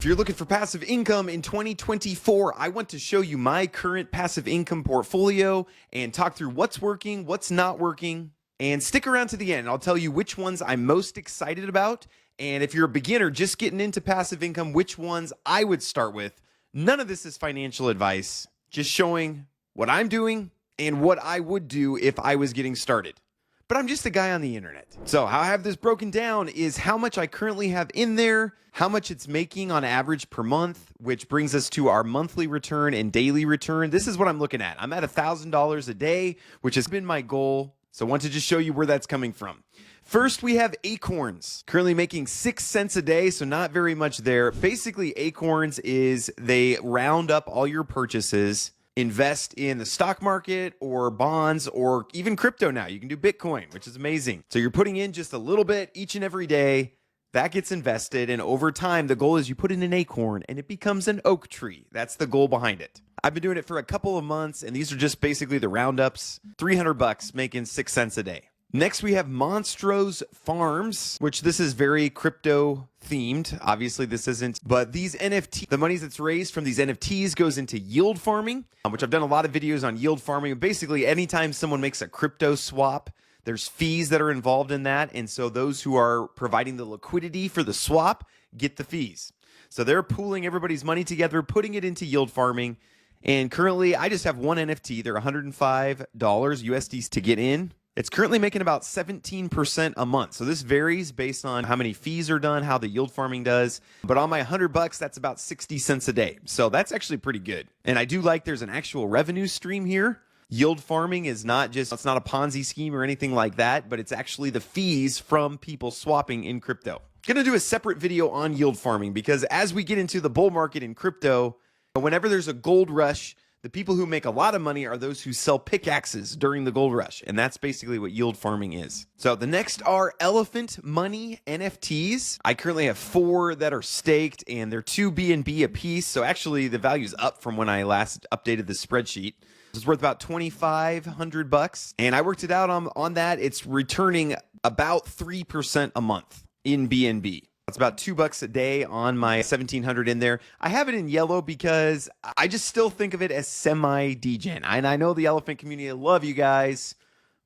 If you're looking for passive income in 2024, I want to show you my current passive income portfolio and talk through what's working, what's not working, and stick around to the end. I'll tell you which ones I'm most excited about. And if you're a beginner just getting into passive income, which ones I would start with. None of this is financial advice, just showing what I'm doing and what I would do if I was getting started. But I'm just a guy on the internet. So how I have this broken down is how much I currently have in there, how much it's making on average per month, which brings us to our monthly return and daily return. This is what I'm looking at. I'm at $1,000 a day, which has been my goal. So I want to just show you where that's coming from. First, we have Acorns, currently making 6 cents a day, so not very much there. Basically, Acorns is they round up all your purchases, invest in the stock market or bonds or even crypto now. You can do Bitcoin, which is amazing. So you're putting in just a little bit each and every day. That gets invested, and over time, the goal is you put in an acorn and it becomes an oak tree. That's the goal behind it. I've been doing it for a couple of months, and these are just basically the roundups. $300 making 6 cents a day. Next, we have Monstros Farms, which this is very crypto themed. Obviously, this isn't, but these NFT, the money that's raised from these NFTs goes into yield farming, which I've done a lot of videos on yield farming. Basically, anytime someone makes a crypto swap, there's fees that are involved in that. And so those who are providing the liquidity for the swap get the fees. So they're pooling everybody's money together, putting it into yield farming. And currently, I just have one NFT. They're $105 USD to get in. It's currently making about 17% a month. So this varies based on how many fees are done, how the yield farming does. But on my $100, that's about 60 cents a day. So that's actually pretty good. And I do like there's an actual revenue stream here. Yield farming is not just, it's not a Ponzi scheme or anything like that, but it's actually the fees from people swapping in crypto. I'm going to do a separate video on yield farming because as we get into the bull market in crypto, whenever there's a gold rush, the people who make a lot of money are those who sell pickaxes during the gold rush. And that's basically what yield farming is. So the next are elephant money NFTs. I currently have 4 that are staked and they're 2 BNB a piece. So actually the value's up from when I last updated the spreadsheet. It's worth about $2,500. And I worked it out on that. It's returning about 3% a month in BNB. It's about $2 a day on my 1,700 in there. I have it in yellow because I just still think of it as semi-degen. And I know the elephant community, I love you guys.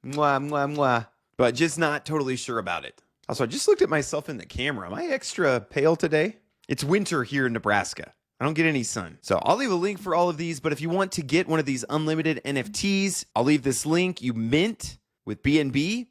Mwah, mwah, mwah. But just not totally sure about it. Also, I just looked at myself in the camera. Am I extra pale today? It's winter here in Nebraska. I don't get any sun. So I'll leave a link for all of these. But if you want to get one of these unlimited NFTs, I'll leave this link. You mint with BNB.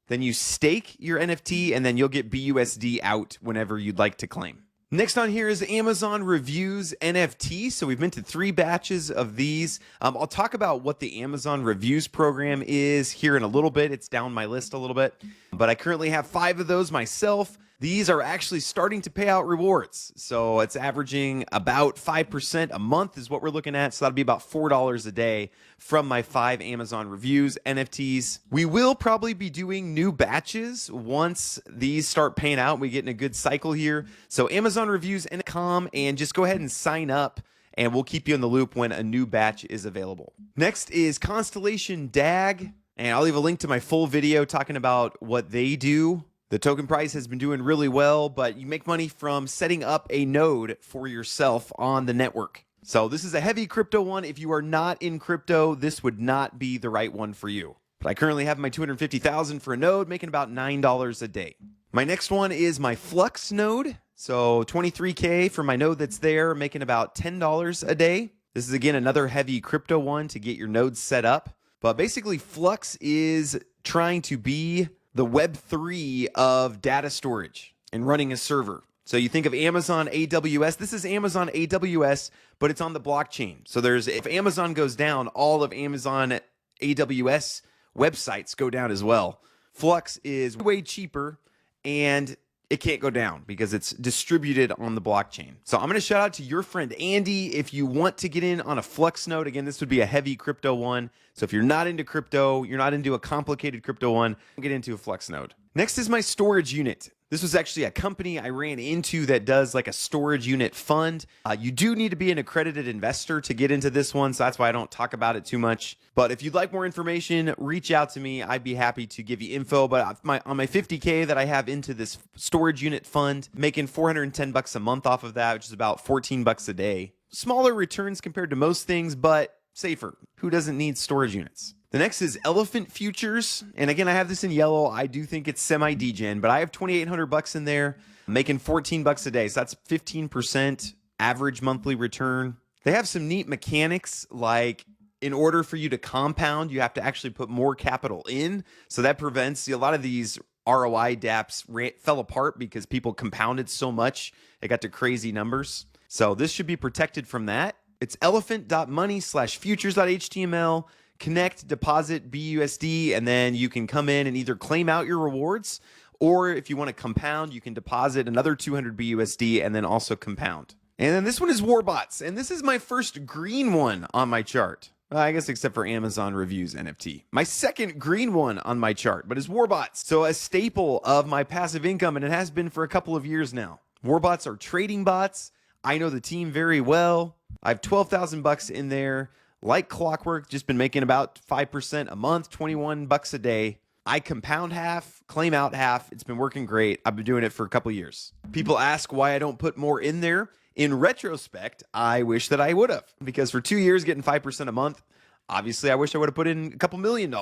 Then you stake your NFT, and then you'll get BUSD out whenever you'd like to claim. Next on here is Amazon Reviews NFT. So we've minted 3 batches of these. I'll talk about what the Amazon Reviews program is here in a little bit. It's down my list a little bit, but I currently have 5 of those myself. These are actually starting to pay out rewards. So it's averaging about 5% a month is what we're looking at. So that'll be about $4 a day from my 5 Amazon Reviews NFTs. We will probably be doing new batches once these start paying out. We get in a good cycle here. So Amazon Reviews.com, and just go ahead and sign up and we'll keep you in the loop when a new batch is available. Next is Constellation DAG, and I'll leave a link to my full video talking about what they do. The token price has been doing really well, but you make money from setting up a node for yourself on the network. So this is a heavy crypto one. If you are not in crypto, this would not be the right one for you. But I currently have my $250,000 for a node, making about $9 a day. My next one is my Flux node. So 23K for my node that's there, making about $10 a day. This is, again, another heavy crypto one to get your nodes set up. But basically, Flux is trying to be the Web3 of data storage and running a server. So you think of Amazon AWS. This is Amazon AWS, but it's on the blockchain. So if Amazon goes down, all of Amazon AWS websites go down as well. Flux is way cheaper and it can't go down because it's distributed on the blockchain. So I'm going to shout out to your friend Andy if you want to get in on a Flux node. Again, this would be a heavy crypto one. So if you're not into crypto, you're not into a complicated crypto one, get into a Flux node. Next is my storage unit. This was actually a company I ran into that does like a storage unit fund. You do need to be an accredited investor to get into this one, so that's why I don't talk about it too much. But if you'd like more information, reach out to me. I'd be happy to give you info. But on my 50K that I have into this storage unit fund, making $410 a month off of that, which is about $14 a day. Smaller returns compared to most things, but safer. Who doesn't need storage units? The next is Elephant Futures. And again, I have this in yellow. I do think it's semi-degen, but I have $2,800 in there, making $14 a day. So that's 15% average monthly return. They have some neat mechanics, like in order for you to compound, you have to actually put more capital in. So that prevents a lot of these ROI dApps fell apart because people compounded so much. It got to crazy numbers. So this should be protected from that. It's elephant.money/futures.html. Connect, deposit BUSD, and then you can come in and either claim out your rewards, or if you want to compound, you can deposit another 200 BUSD and then also compound. And then this one is Warbots, and this is my first green one on my chart. I guess except for Amazon Reviews NFT. My second green one on my chart, but is Warbots. So a staple of my passive income, and it has been for a couple of years now. Warbots are trading bots. I know the team very well. I have $12,000 in there. Like clockwork, just been making about 5% a month, $21 a day. I compound half, claim out half. It's been working great. I've been doing it for a couple years. People ask why I don't put more in there. In retrospect, I wish that I would have, because for 2 years getting 5% a month, obviously I wish I would have put in a couple $1 million.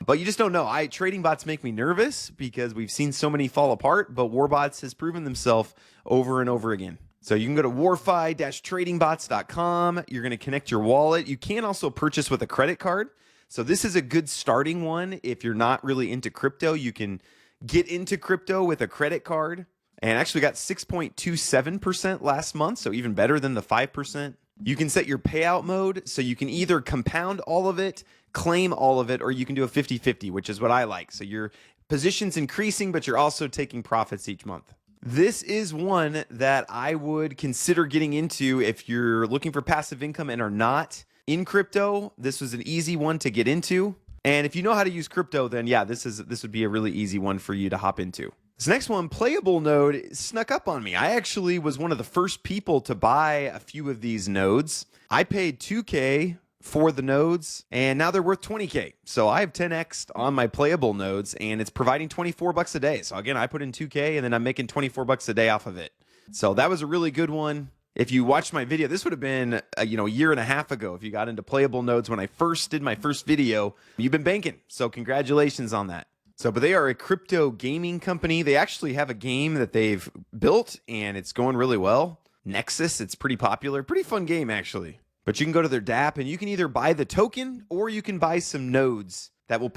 But you just don't know. Trading bots make me nervous because we've seen so many fall apart, but Warbots has proven themselves over and over again. So you can go to warfi-tradingbots.com. You're going to connect your wallet. You can also purchase with a credit card. So this is a good starting one. If you're not really into crypto, you can get into crypto with a credit card. And actually got 6.27% last month, so even better than the 5%. You can set your payout mode, so you can either compound all of it, claim all of it, or you can do a 50-50, which is what I like. So your position's increasing, but you're also taking profits each month. This is one that I would consider getting into if you're looking for passive income and are not in crypto. This was an easy one to get into. And if you know how to use crypto, then yeah, this would be a really easy one for you to hop into. This next one, Playable node, snuck up on me. I actually was one of the first people to buy a few of these nodes. I paid $2K for the nodes, and now they're worth $20K. So I have 10x on my Playable nodes, and it's providing $24 a day. So again, I put in $2K, and then I'm making $24 a day off of it. So that was a really good one. If you watched my video, this would have been a year and a half ago. If you got into Playable nodes when I first did my first video, you've been banking. So congratulations on that. But they are a crypto gaming company. They actually have a game that they've built, and it's going really well. Nexus, it's pretty popular. Pretty fun game, actually. But you can go to their dApp, and you can either buy the token, or you can buy some nodes that will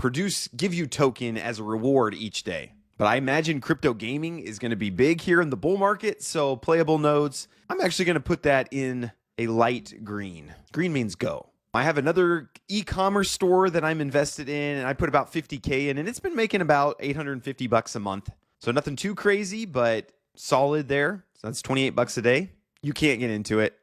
give you token as a reward each day. But I imagine crypto gaming is going to be big here in the bull market, so Playable nodes, I'm actually going to put that in a light green. Green means go. I have another e-commerce store that I'm invested in, and I put about $50K in, and it's been making about $850 a month. So nothing too crazy, but solid there. So that's $28 a day. You can't get into it,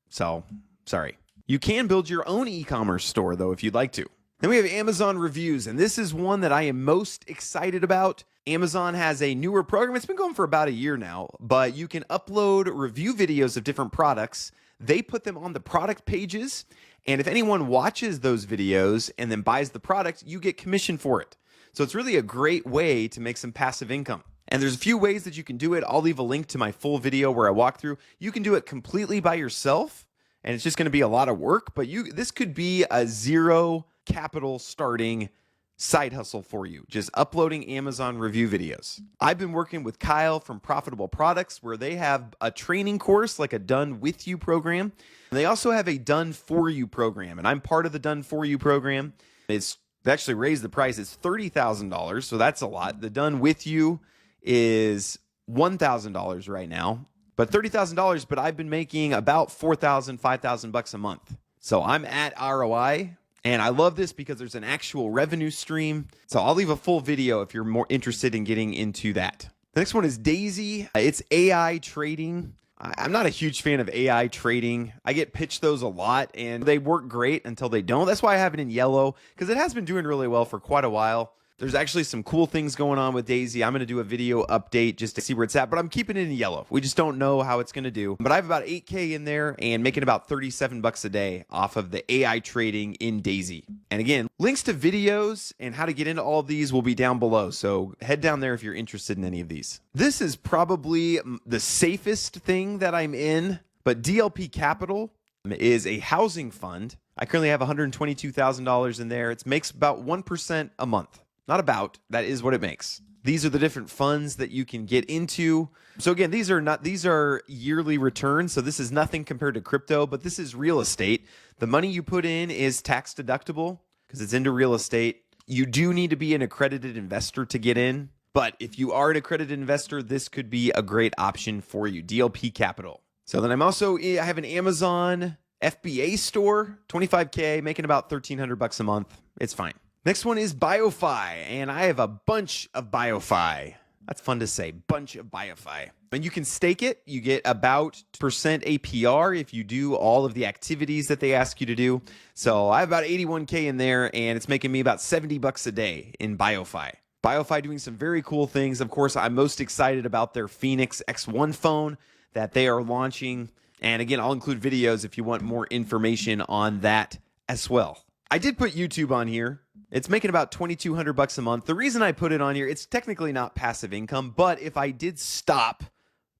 so sorry. You can build your own e-commerce store, though, if you'd like to. Then we have Amazon Reviews, and this is one that I am most excited about. Amazon has a newer program. It's been going for about a year now, but you can upload review videos of different products. They put them on the product pages, and if anyone watches those videos and then buys the product, you get commission for it. So it's really a great way to make some passive income. And there's a few ways that you can do it. I'll leave a link to my full video where I walk through. You can do it completely by yourself, and it's just going to be a lot of work, but this could be a zero capital starting side hustle for you, just uploading Amazon review videos. I've been working with Kyle from Profitable Products, where they have a training course, like a done with you program. And they also have a done for you program, and I'm part of the done for you program. They actually raised the price. It's $30,000, so that's a lot. The done with you is $1,000 right now, but $30,000. But I've been making about $4,000, $5,000 a month. So I'm at ROI. And I love this because there's an actual revenue stream. So I'll leave a full video if you're more interested in getting into that. The next one is Daisy. It's AI trading. I'm not a huge fan of AI trading. I get pitched those a lot, and they work great until they don't. That's why I have it in yellow, because it has been doing really well for quite a while. There's actually some cool things going on with Daisy. I'm going to do a video update just to see where it's at, but I'm keeping it in yellow. We just don't know how it's going to do. But I have about 8K in there and making about 37 bucks a day off of the AI trading in Daisy. And again, links to videos and how to get into all of these will be down below. So head down there if you're interested in any of these. This is probably the safest thing that I'm in, but DLP Capital is a housing fund. I currently have $122,000 in there. It makes about 1% a month. Not about, that is what it makes. These are the different funds that you can get into. So again, these are yearly returns. So this is nothing compared to crypto, but this is real estate. The money you put in is tax deductible because it's into real estate. You do need to be an accredited investor to get in. But if you are an accredited investor, this could be a great option for you. DLP Capital. So then I have an Amazon FBA store, 25K, making about 1,300 bucks a month. It's fine. Next one is Biofi, and I have a bunch of Biofi. That's fun to say, bunch of Biofi. And you can stake it. You get about percent APR if you do all of the activities that they ask you to do. So I have about 81K in there, and it's making me about 70 bucks a day in Biofi. Biofi doing some very cool things. Of course, I'm most excited about their Phoenix X1 phone that they are launching. And again, I'll include videos if you want more information on that as well. I did put YouTube on here. It's making about 2,200 bucks a month. The reason I put it on here, it's technically not passive income, but if I did stop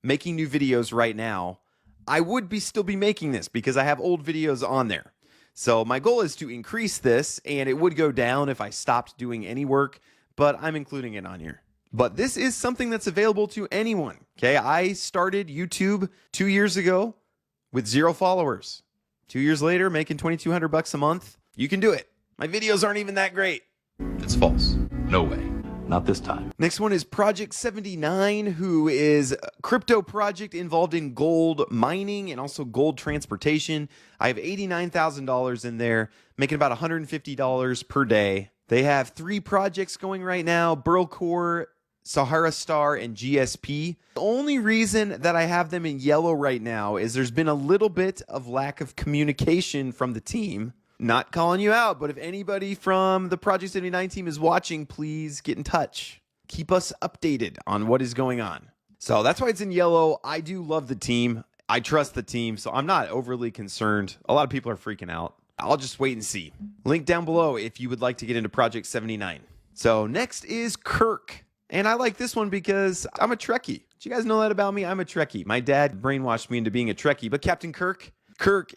making new videos right now, I would still be making this because I have old videos on there. So my goal is to increase this, and it would go down if I stopped doing any work, but I'm including it on here. But this is something that's available to anyone. Okay, I started YouTube 2 years ago with 0 followers. 2 years later, making 2,200 bucks a month. You can do it. My videos aren't even that great. It's false. No way. Not this time. Next one is Project 79, who is a crypto project involved in gold mining and also gold transportation. I have $89,000 in there, making about $150 per day. They have 3 projects going right now: Burlcore, Sahara Star, and GSP. The only reason that I have them in yellow right now is there's been a little bit of lack of communication from the team. Not calling you out, but if anybody from the Project 79 team is watching, please get in touch. Keep us updated on what is going on. So that's why it's in yellow. I do love the team. I trust the team, so I'm not overly concerned. A lot of people are freaking out. I'll just wait and see. Link down below if you would like to get into Project 79. So next is Kirk. And I like this one because I'm a Trekkie. Did you guys know that about me? I'm a Trekkie. My dad brainwashed me into being a Trekkie. But Captain Kirk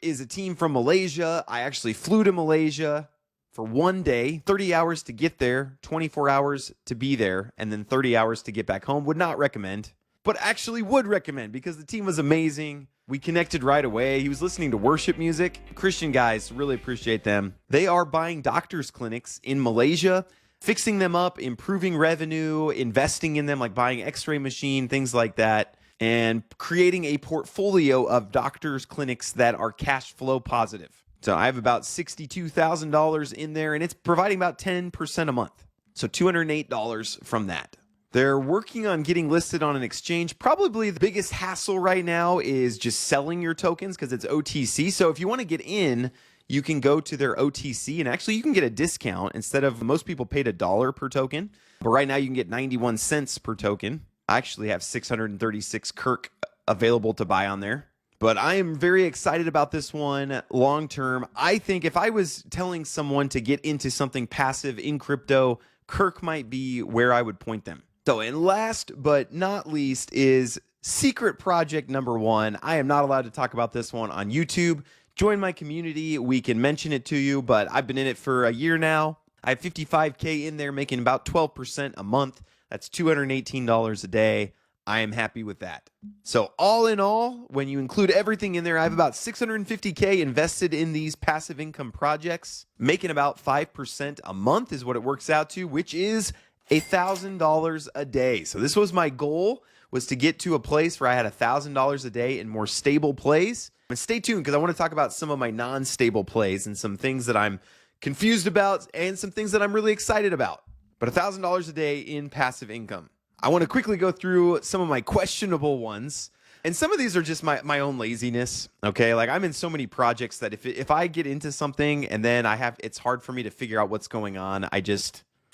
is a team from Malaysia. I actually flew to Malaysia for 1 day, 30 hours to get there, 24 hours to be there, and then 30 hours to get back home. Would not recommend, but actually would recommend because the team was amazing. We connected right away. He was listening to worship music. Christian guys, really appreciate them. They are buying doctors' clinics in Malaysia, fixing them up, improving revenue, investing in them, like buying x-ray machine, things like that, and creating a portfolio of doctors' clinics that are cash flow positive. So I have about $62,000 in there, and it's providing about 10% a month. So $208 from that. They're working on getting listed on an exchange. Probably the biggest hassle right now is just selling your tokens because it's OTC. So if you want to get in, you can go to their OTC, and actually you can get a discount. Instead of, most people paid $1 per token, but right now you can get 91 cents per token. I actually have 636 Kirk available to buy on there. But I am very excited about this one long term. I think if I was telling someone to get into something passive in crypto, Kirk might be where I would point them. So, and last but not least is secret project number 1. I am not allowed to talk about this one on YouTube. Join my community. We can mention it to you, but I've been in it for a year now. I have 55K in there, making about 12% a month. That's $218 a day. I am happy with that. So all in all, when you include everything in there, I have about 650K invested in these passive income projects, making about 5% a month is what it works out to, which is $1,000 a day. So this was my goal, was to get to a place where I had $1,000 a day in more stable plays. And stay tuned because I want to talk about some of my non-stable plays and some things that I'm confused about and some things that I'm really excited about. But $1,000 a day in passive income. I want to quickly go through some of my questionable ones. And some of these are just my own laziness. Okay, like I'm in so many projects that if I get into something and then it's hard for me to figure out what's going on,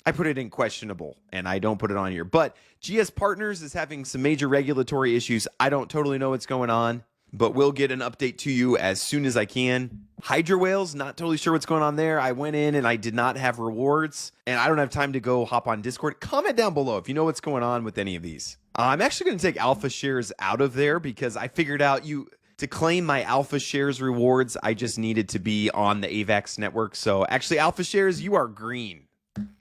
I put it in questionable, and I don't put it on here. But GS Partners is having some major regulatory issues. I don't totally know what's going on, but we'll get an update to you as soon as I can. Hydra Whales, not totally sure what's going on there. I went in and I did not have rewards, and I don't have time to go hop on Discord. Comment down below if you know what's going on with any of these. I'm actually going to take alpha shares out of there because I figured out to claim my alpha shares rewards, I just needed to be on the AVAX network. So actually, alpha shares, you are green.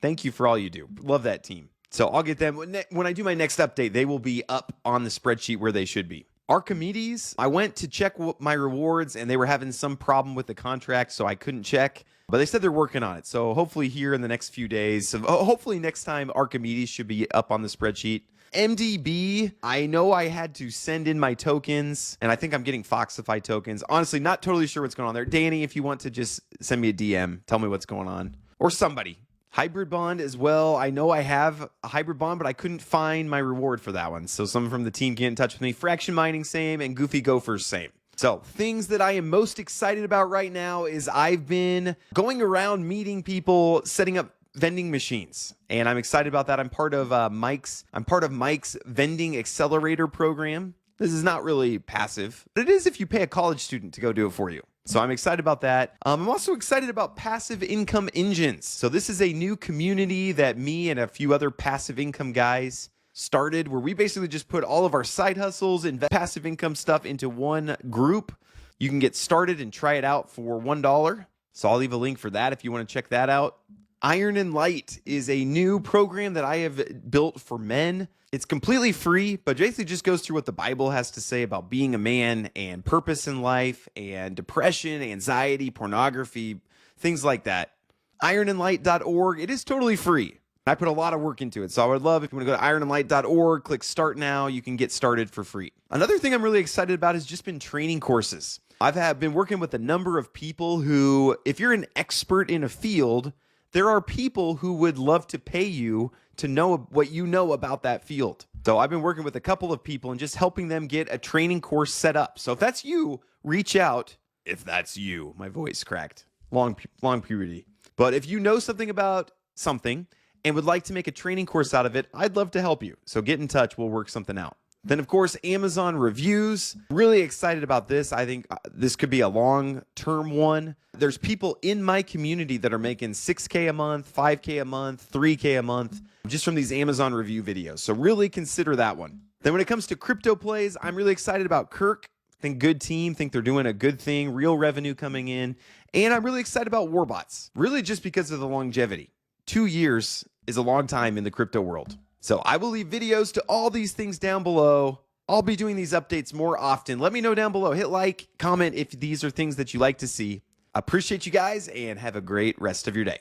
Thank you for all you do. Love that team. So I'll get them. When I do my next update, they will be up on the spreadsheet where they should be. Archimedes, I went to check my rewards and they were having some problem with the contract, so I couldn't check. But they said they're working on it. So hopefully here in the next few days, hopefully next time Archimedes should be up on the spreadsheet. MDB, I know I had to send in my tokens, and I think I'm getting Foxify tokens. Honestly, not totally sure what's going on there. Danny, if you want to just send me a DM, tell me what's going on. Or somebody. Hybrid bond as well. I know I have a hybrid bond, but I couldn't find my reward for that one. So someone from the team get in touch with me. Fraction mining, same, and Goofy Gophers, same. So things that I am most excited about right now is I've been going around meeting people, setting up vending machines, and I'm excited about that. I'm part of Mike's vending accelerator program. This is not really passive, but it is if you pay a college student to go do it for you. So I'm excited about that. I'm also excited about passive income engines. So this is a new community that me and a few other passive income guys started, where we basically just put all of our side hustles and passive income stuff into one group. You can get started and try it out for $1. So I'll leave a link for that if you want to check that out. Iron and Light is a new program that I have built for men. It's completely free, but basically just goes through what the Bible has to say about being a man and purpose in life and depression, anxiety, pornography, things like that. ironandlight.org. It is totally free. I put a lot of work into it, so I would love if you want to go to ironandlight.org, click start now, you can get started for free. Another thing I'm really excited about has just been training courses. I've been working with a number of people who, if you're an expert in a field, there are people who would love to pay you to know what you know about that field. So I've been working with a couple of people and just helping them get a training course set up. So if that's you, reach out. If that's you, my voice cracked. Long puberty. But if you know something about something and would like to make a training course out of it, I'd love to help you. So get in touch. We'll work something out. Then, of course, Amazon reviews. Really excited about this. I think this could be a long-term one. There's people in my community that are making $6K a month, $5K a month, $3K a month, just from these Amazon review videos. So really consider that one. Then when it comes to crypto plays, I'm really excited about Kirk. Think good team, think they're doing a good thing, real revenue coming in. And I'm really excited about Warbots, really just because of the longevity. 2 years is a long time in the crypto world. So I will leave videos to all these things down below. I'll be doing these updates more often. Let me know down below. Hit like, comment if these are things that you like to see. Appreciate you guys and have a great rest of your day.